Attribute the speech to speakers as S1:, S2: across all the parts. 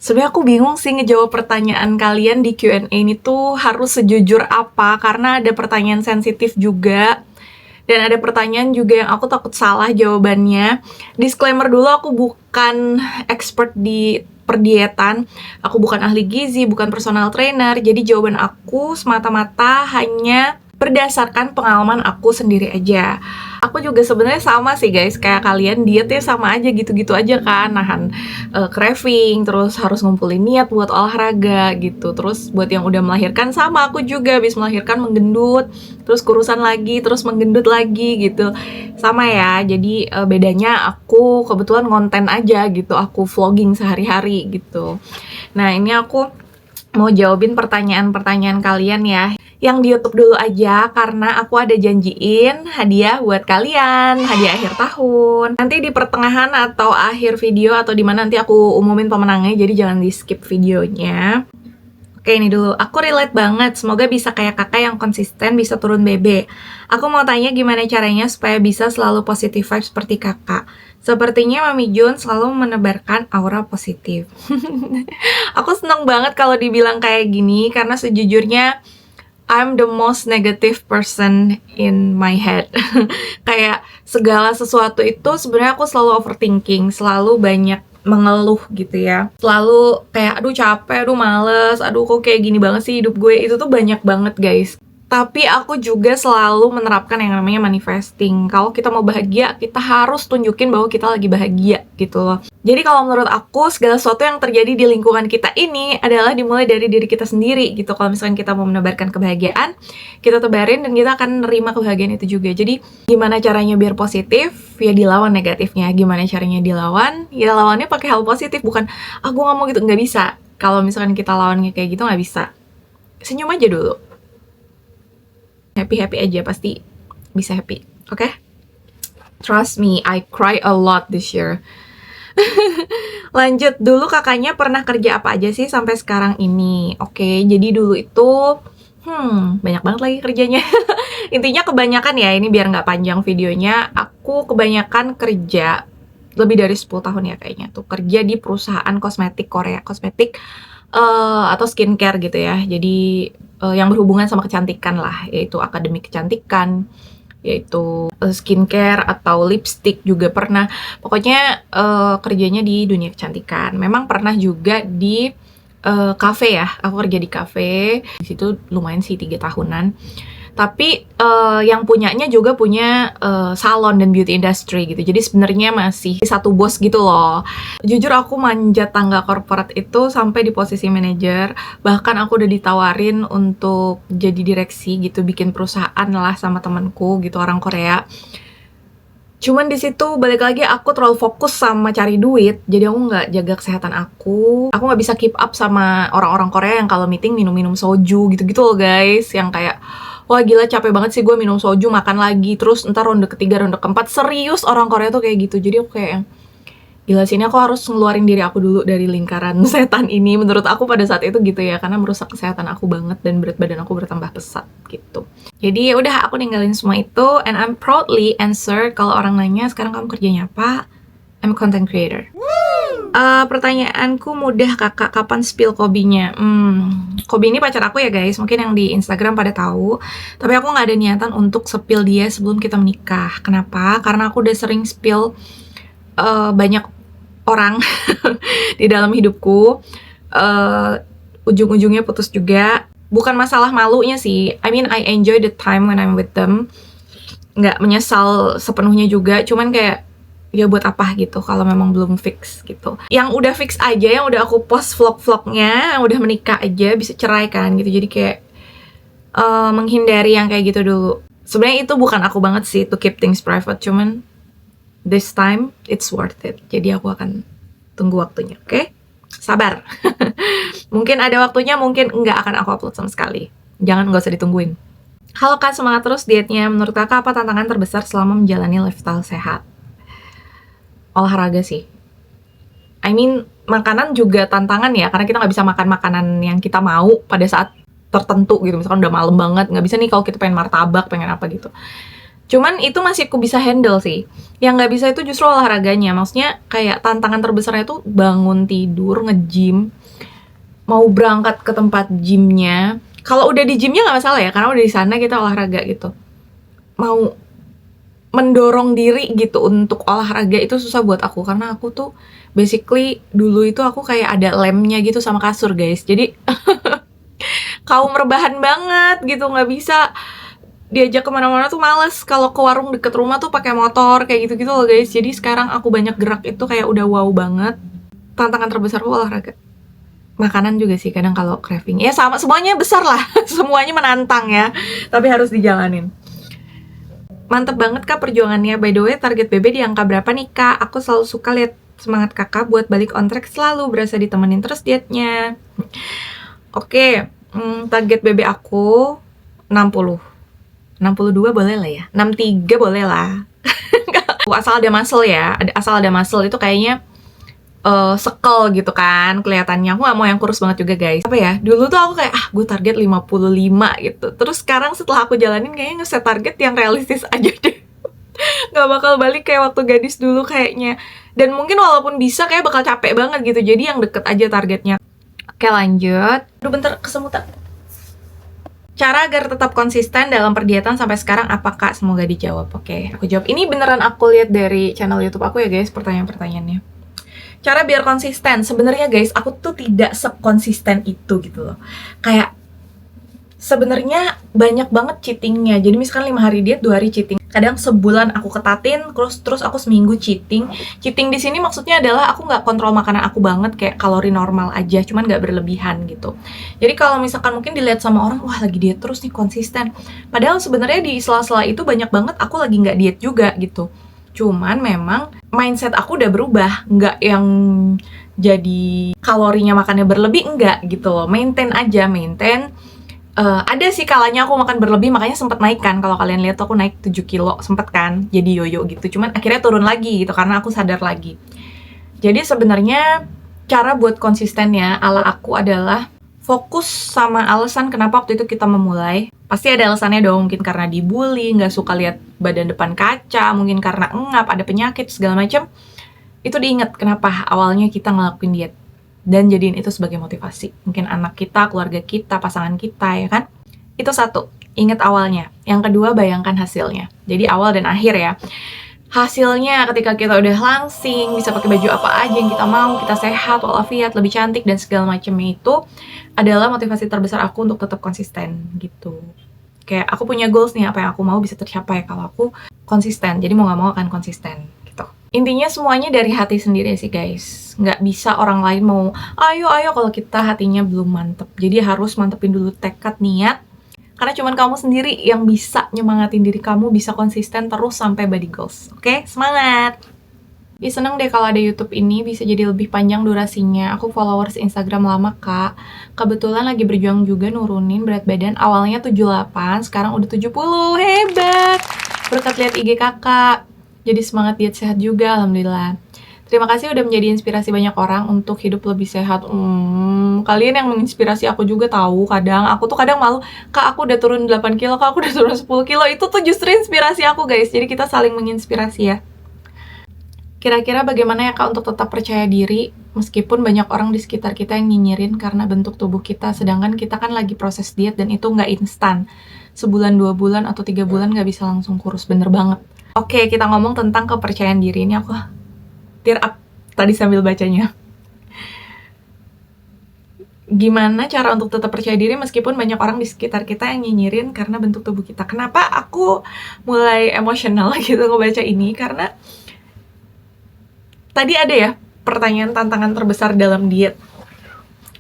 S1: Sebenarnya aku bingung sih ngejawab pertanyaan kalian di Q&A ini tuh harus sejujur apa, karena ada pertanyaan sensitif juga. Dan ada pertanyaan juga yang aku takut salah jawabannya. Disclaimer dulu, aku bukan expert di perdietan. Aku bukan ahli gizi, bukan personal trainer. Jadi jawaban aku semata-mata hanya berdasarkan pengalaman aku sendiri aja. Aku juga sebenarnya sama sih guys, kayak kalian, dietnya sama aja gitu-gitu aja kan, nahan craving, terus harus ngumpulin niat buat olahraga gitu. Terus buat yang udah melahirkan sama, aku juga habis melahirkan menggendut, terus kurusan lagi, terus menggendut lagi gitu. Sama ya, jadi bedanya aku kebetulan konten aja gitu, aku vlogging sehari-hari gitu. Nah, ini aku mau jawabin pertanyaan-pertanyaan kalian ya. Yang di YouTube dulu aja, karena aku ada janjiin hadiah buat kalian, hadiah akhir tahun. Nanti di pertengahan atau akhir video atau dimana nanti aku umumin pemenangnya, jadi jangan di skip videonya. Oke, ini dulu. Aku relate banget. Semoga bisa kayak kakak yang konsisten, bisa turun BB. Aku mau tanya gimana caranya supaya bisa selalu positive vibe seperti kakak. Sepertinya Mami Jun selalu menebarkan aura positif. Aku seneng banget kalau dibilang kayak gini, karena sejujurnya I'm the most negative person in my head. Kayak segala sesuatu itu sebenarnya aku selalu overthinking, selalu banyak mengeluh gitu ya. Selalu kayak aduh capek, aduh males, aduh kok kayak gini banget sih hidup gue. Itu tuh banyak banget guys. Tapi aku juga selalu menerapkan yang namanya manifesting. Kalau kita mau bahagia, kita harus tunjukin bahwa kita lagi bahagia gitu loh. Jadi kalau menurut aku, segala sesuatu yang terjadi di lingkungan kita ini adalah dimulai dari diri kita sendiri gitu. Kalau misalkan kita mau menebarkan kebahagiaan, kita tebarin dan kita akan menerima kebahagiaan itu juga. Jadi gimana caranya biar positif? Ya dilawan negatifnya. Gimana caranya dilawan? Ya lawannya pakai hal positif, bukan gue nggak mau gitu. Nggak bisa. Kalau misalkan kita lawannya kayak gitu, nggak bisa. Senyum aja dulu. Happy-happy aja, pasti bisa happy. Oke? Trust me, I cry a lot this year. Lanjut, dulu kakaknya pernah kerja apa aja sih sampai sekarang ini? Oke, jadi dulu itu banyak banget lagi kerjanya. Intinya kebanyakan ya, ini biar nggak panjang videonya, aku kebanyakan kerja lebih dari 10 tahun ya kayaknya tuh, kerja di perusahaan kosmetik Korea, kosmetik atau skincare gitu ya. Jadi yang berhubungan sama kecantikan lah, yaitu akademi kecantikan, yaitu skincare atau lipstick juga pernah. Pokoknya kerjanya di dunia kecantikan. Memang pernah juga di cafe ya, aku kerja di cafe. Di situ lumayan sih 3 tahunan. Tapi yang punyanya juga punya salon dan beauty industry gitu. Jadi sebenarnya masih satu bos gitu loh. Jujur aku manjat tangga corporate itu sampai di posisi manajer. Bahkan aku udah ditawarin untuk jadi direksi gitu, bikin perusahaan lah sama temanku gitu, orang Korea. Cuman di situ balik lagi aku terlalu fokus sama cari duit, jadi aku nggak jaga kesehatan aku. Aku nggak bisa keep up sama orang-orang Korea yang kalau meeting minum-minum soju gitu-gitu loh guys, yang kayak wah gila capek banget sih gue minum soju, makan lagi, terus ntar ronde ketiga, ronde keempat. Serius orang Korea tuh kayak gitu. Jadi aku kayak gila sini aku harus ngeluarin diri aku dulu dari lingkaran setan ini. Menurut aku pada saat itu gitu ya, karena merusak kesehatan aku banget dan berat badan aku bertambah pesat gitu. Jadi ya udah aku ninggalin semua itu, and I'm proudly answer kalau orang nanya sekarang kamu kerjanya apa? I'm a content creator. Pertanyaanku mudah kakak, kapan spill Kobinya? Kobi ini pacar aku ya guys, mungkin yang di Instagram pada tahu. Tapi aku nggak ada niatan untuk spill dia sebelum kita menikah. Kenapa? Karena aku udah sering spill banyak orang di dalam hidupku. Ujung-ujungnya putus juga. Bukan masalah malunya sih. I mean I enjoy the time when I'm with them. Nggak menyesal sepenuhnya juga. Cuman kayak ya buat apa gitu kalau memang belum fix gitu. Yang udah fix aja, yang udah aku post vlog-vlognya, yang udah menikah aja bisa cerai kan gitu. Jadi kayak menghindari yang kayak gitu dulu. Sebenarnya itu bukan aku banget sih to keep things private, cuman this time it's worth it. Jadi aku akan tunggu waktunya, oke? Sabar. Mungkin ada waktunya, mungkin nggak akan aku upload sama sekali. Nggak usah ditungguin. Halo Kak, semangat terus dietnya. Menurut Kakak apa tantangan terbesar selama menjalani lifestyle sehat? Olahraga sih. I mean, makanan juga tantangan ya, karena kita nggak bisa makan makanan yang kita mau pada saat tertentu gitu. Misalkan udah malam banget, nggak bisa nih kalau kita pengen martabak, pengen apa gitu. Cuman itu masih aku bisa handle sih. Yang nggak bisa itu justru olahraganya. Maksudnya kayak tantangan terbesarnya tuh bangun tidur, nge-gym, mau berangkat ke tempat gymnya. Kalau udah di gymnya nggak masalah ya, karena udah di sana kita olahraga gitu. Mau mendorong diri gitu untuk olahraga itu susah buat aku, karena aku tuh basically dulu itu aku kayak ada lemnya gitu sama kasur guys, jadi kaum rebahan banget gitu, nggak bisa diajak kemana-mana tuh males. Kalau ke warung deket rumah tuh pakai motor kayak gitu-gitu loh guys. Jadi sekarang aku banyak gerak itu kayak udah wow banget. Tantangan terbesarku olahraga. Makanan juga sih kadang kalau craving, ya sama, semuanya besar lah. Semuanya menantang ya, tapi harus dijalanin. Mantep banget Kak perjuangannya. By the way, target BB di angka berapa nih Kak? Aku selalu suka lihat semangat Kakak buat balik on track, selalu berasa ditemenin terus dietnya. Oke, target BB aku 60. 62 boleh lah ya. 63 boleh lah. Asal ada muscle ya. Asal ada muscle itu kayaknya sekel gitu kan kelihatannya. Aku gak mau yang kurus banget juga guys. Apa ya, dulu tuh aku kayak gue target 55 gitu. Terus sekarang setelah aku jalanin kayaknya ngeset target yang realistis aja deh. Gak bakal balik kayak waktu gadis dulu kayaknya. Dan mungkin walaupun bisa kayak bakal capek banget gitu. Jadi yang deket aja targetnya. Oke lanjut. Aduh bentar kesemutan. Cara agar tetap konsisten dalam perdietan sampai sekarang apa Kak? Semoga dijawab. Oke, aku jawab. Ini beneran aku lihat dari channel YouTube aku ya guys, pertanyaan-pertanyaannya. Cara biar konsisten, sebenarnya guys, aku tuh tidak sekonsisten itu gitu loh. Kayak sebenarnya banyak banget cheatingnya. Jadi misalkan 5 hari diet, 2 hari cheating. Kadang sebulan aku ketatin, terus aku seminggu cheating. Cheating di sini maksudnya adalah aku nggak kontrol makanan aku banget, kayak kalori normal aja, cuman nggak berlebihan gitu. Jadi kalau misalkan mungkin dilihat sama orang, wah lagi diet terus nih, konsisten. Padahal sebenarnya di sela-sela itu banyak banget aku lagi nggak diet juga gitu. Cuman memang mindset aku udah berubah, nggak yang jadi kalorinya makannya berlebih, enggak gitu loh. Maintain aja, maintain. Ada sih kalanya aku makan berlebih, makanya sempet naik kan. Kalau kalian lihat aku naik 7 kilo, sempet kan jadi yoyo gitu. Cuman akhirnya turun lagi gitu, karena aku sadar lagi. Jadi sebenarnya cara buat konsistennya ala aku adalah fokus sama alasan kenapa waktu itu kita memulai. Pasti ada alasannya dong, mungkin karena dibully, nggak suka lihat badan depan kaca, mungkin karena engap, ada penyakit, segala macam. Itu diingat kenapa awalnya kita ngelakuin diet. Dan jadiin itu sebagai motivasi. Mungkin anak kita, keluarga kita, pasangan kita, ya kan? Itu satu, ingat awalnya. Yang kedua, bayangkan hasilnya. Jadi awal dan akhir ya. Hasilnya ketika kita udah langsing, bisa pakai baju apa aja yang kita mau, kita sehat, walafiat, lebih cantik, dan segala macamnya itu adalah motivasi terbesar aku untuk tetap konsisten gitu. Kayak aku punya goals nih, apa yang aku mau bisa tercapai kalau aku konsisten. Jadi mau gak mau akan konsisten gitu. Intinya semuanya dari hati sendiri sih guys. Nggak bisa orang lain mau ayo kalau kita hatinya belum mantep. Jadi harus mantepin dulu tekad, niat. Karena cuman kamu sendiri yang bisa nyemangatin diri kamu bisa konsisten terus sampai body goals. Oke, semangat! Seneng deh kalau ada YouTube ini, bisa jadi lebih panjang durasinya. Aku followers Instagram lama kak. Kebetulan lagi berjuang juga nurunin berat badan. Awalnya 78, sekarang udah 70. Hebat! Berkat lihat IG kakak. Jadi semangat diet sehat juga, alhamdulillah. Terima kasih udah menjadi inspirasi banyak orang untuk hidup lebih sehat. Kalian yang menginspirasi aku juga tahu. Kadang aku tuh kadang malu, kak aku udah turun 8 kilo, kak aku udah turun 10 kilo. Itu tuh justru inspirasi aku guys. Jadi kita saling menginspirasi ya. Kira-kira bagaimana ya kak untuk tetap percaya diri meskipun banyak orang di sekitar kita yang nyinyirin karena bentuk tubuh kita, sedangkan kita kan lagi proses diet dan itu nggak instan. Sebulan, 2 bulan, atau 3 bulan nggak bisa langsung kurus, bener banget. Oke, kita ngomong tentang kepercayaan diri. Ini aku tear up tadi sambil bacanya. Gimana cara untuk tetap percaya diri meskipun banyak orang di sekitar kita yang nyinyirin karena bentuk tubuh kita. Kenapa aku mulai emosional gitu ngebaca ini? Karena tadi ada ya pertanyaan tantangan terbesar dalam diet.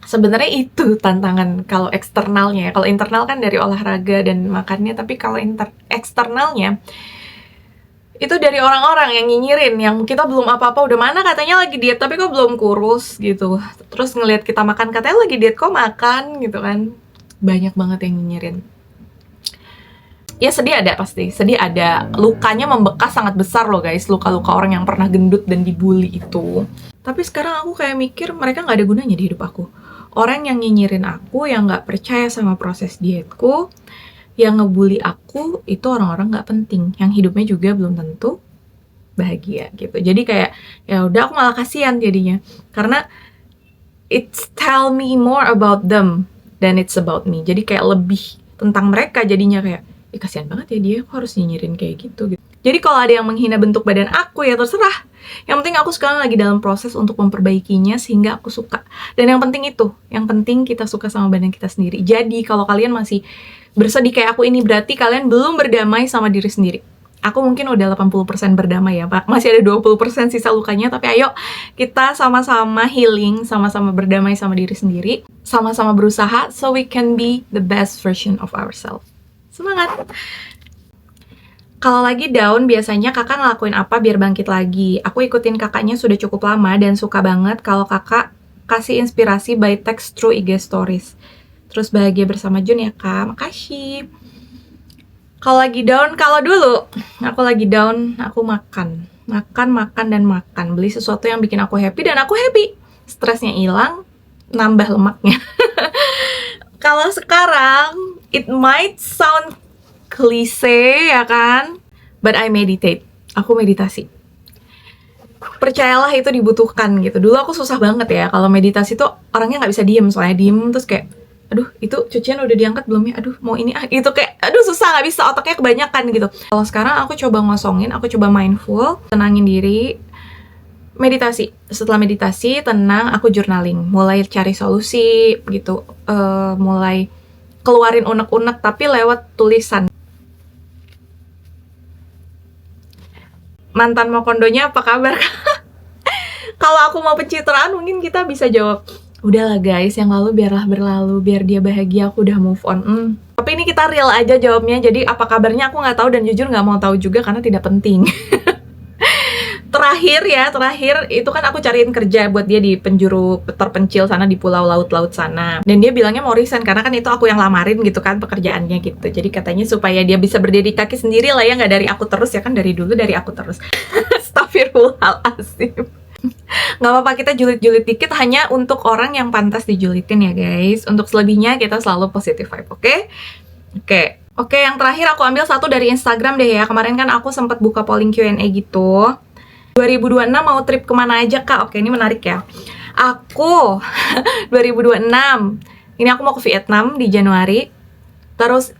S1: Sebenarnya itu tantangan kalau eksternalnya. Kalau internal kan dari olahraga dan makannya, tapi kalau eksternalnya itu dari orang-orang yang nyinyirin, yang kita belum apa-apa, udah mana katanya lagi diet tapi kok belum kurus gitu. Terus ngelihat kita makan katanya lagi diet kok makan gitu kan. Banyak banget yang nyinyirin. Ya sedih ada pasti, sedih ada. Lukanya membekas sangat besar loh guys, luka-luka orang yang pernah gendut dan dibully itu. Tapi sekarang aku kayak mikir mereka gak ada gunanya di hidup aku. Orang yang nyinyirin aku, yang gak percaya sama proses dietku, yang ngebully aku itu orang-orang nggak penting, yang hidupnya juga belum tentu bahagia gitu. Jadi kayak ya udah, aku malah kasihan jadinya, karena it's tell me more about them than it's about me. Jadi kayak lebih tentang mereka jadinya, kayak kasihan banget ya dia, aku harus nyinyirin kayak gitu. Jadi kalau ada yang menghina bentuk badan aku ya terserah. Yang penting aku sekarang lagi dalam proses untuk memperbaikinya sehingga aku suka. Dan yang penting itu, yang penting kita suka sama badan kita sendiri. Jadi kalau kalian masih bersedih kayak aku ini, berarti kalian belum berdamai sama diri sendiri. Aku mungkin udah 80% berdamai ya, Pak. Masih ada 20% sisa lukanya, tapi ayo kita sama-sama healing, sama-sama berdamai sama diri sendiri, sama-sama berusaha so we can be the best version of ourselves. Semangat! Kalau lagi down, biasanya kakak ngelakuin apa biar bangkit lagi? Aku ikutin kakaknya sudah cukup lama dan suka banget kalau kakak kasih inspirasi by text through IG stories. Terus bahagia bersama Jun ya, Kak. Makasih. Kalau lagi down, kalau dulu aku lagi down, aku makan, dan makan. Beli sesuatu yang bikin aku happy dan aku happy. Stresnya hilang, nambah lemaknya. Kalau sekarang, it might sound klise ya kan, but I meditate. Aku meditasi. Percayalah itu dibutuhkan gitu. Dulu aku susah banget ya, kalau meditasi tuh orangnya nggak bisa diem, soalnya diem terus kayak aduh itu cucian udah diangkat belum ya, aduh mau ini gitu, kayak aduh susah, nggak bisa, otaknya kebanyakan gitu. Kalau sekarang aku coba ngosongin, aku coba mindful, tenangin diri, meditasi. Setelah meditasi tenang, aku journaling, mulai cari solusi gitu, mulai keluarin unek-unek tapi lewat tulisan. Mantan Mokondonya apa kabar? Kalau aku mau pencitraan mungkin kita bisa jawab, udahlah guys, yang lalu biarlah berlalu, biar dia bahagia, aku udah move on. Tapi ini kita real aja jawabnya, jadi apa kabarnya aku nggak tahu dan jujur nggak mau tahu juga karena tidak penting. Terakhir itu kan aku cariin kerja buat dia di penjuru terpencil sana, di pulau laut-laut sana. Dan dia bilangnya mau resign karena kan itu aku yang lamarin gitu kan pekerjaannya gitu. Jadi katanya supaya dia bisa berdiri kaki sendiri lah ya, nggak dari aku terus ya kan, dari dulu dari aku terus. Astagfirullahaladzim. Nggak apa-apa, kita julit-julit dikit hanya untuk orang yang pantas dijulitin ya guys. Untuk selebihnya kita selalu positive vibe, oke? Oke, yang terakhir aku ambil satu dari Instagram deh ya. Kemarin kan aku sempat buka polling Q&A gitu. 2026 mau trip kemana aja kak? Oke, ini menarik ya. Aku 2026 ini aku mau ke Vietnam di Januari. Terus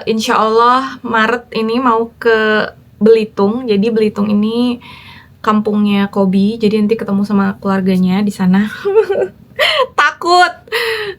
S1: insya Allah Maret ini mau ke Belitung. Jadi Belitung ini kampungnya Kobi, jadi nanti ketemu sama keluarganya di sana. Takut.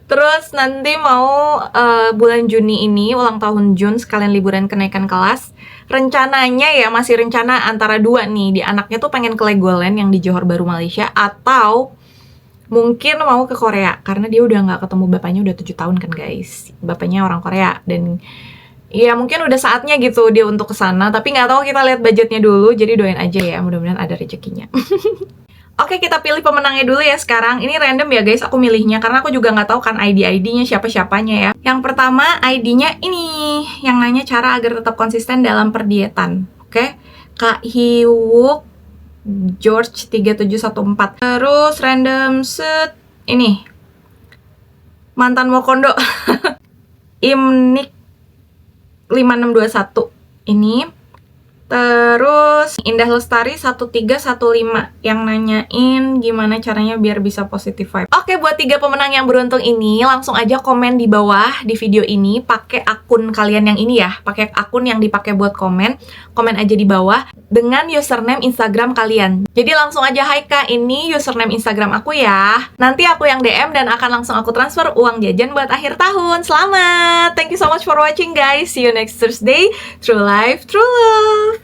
S1: Terus nanti mau bulan Juni ini ulang tahun Jun, sekalian liburan kenaikan kelas. Rencananya ya, masih rencana antara dua nih. Di anaknya tuh pengen ke Legoland yang di Johor Bahru Malaysia, atau mungkin mau ke Korea karena dia udah nggak ketemu bapaknya udah 7 tahun kan guys. Bapaknya orang Korea dan ya mungkin udah saatnya gitu dia untuk kesana, tapi nggak tahu, kita lihat budgetnya dulu. Jadi doain aja ya, mudah-mudahan ada rezekinya. Oke, kita pilih pemenangnya dulu ya sekarang. Ini random ya guys, aku milihnya karena aku juga nggak tahu kan ID-nya siapa-siapanya ya. Yang pertama ID-nya ini, yang nanya cara agar tetap konsisten dalam perdietan. Oke, Kak Hiwuk George 3714. Terus random set ini mantan Mokondo. Imnik 5621 ini. Terus Indah Lestari 1315 yang nanyain gimana caranya biar bisa positive vibe. Oke, buat 3 pemenang yang beruntung ini langsung aja komen di bawah di video ini pakai akun kalian yang ini ya, pakai akun yang dipakai buat komen aja di bawah dengan username Instagram kalian. Jadi langsung aja, hai kak, ini username Instagram aku ya. Nanti aku yang DM dan akan langsung aku transfer uang jajan buat akhir tahun. Selamat! Thank you so much for watching guys. See you next Thursday. True life, true love.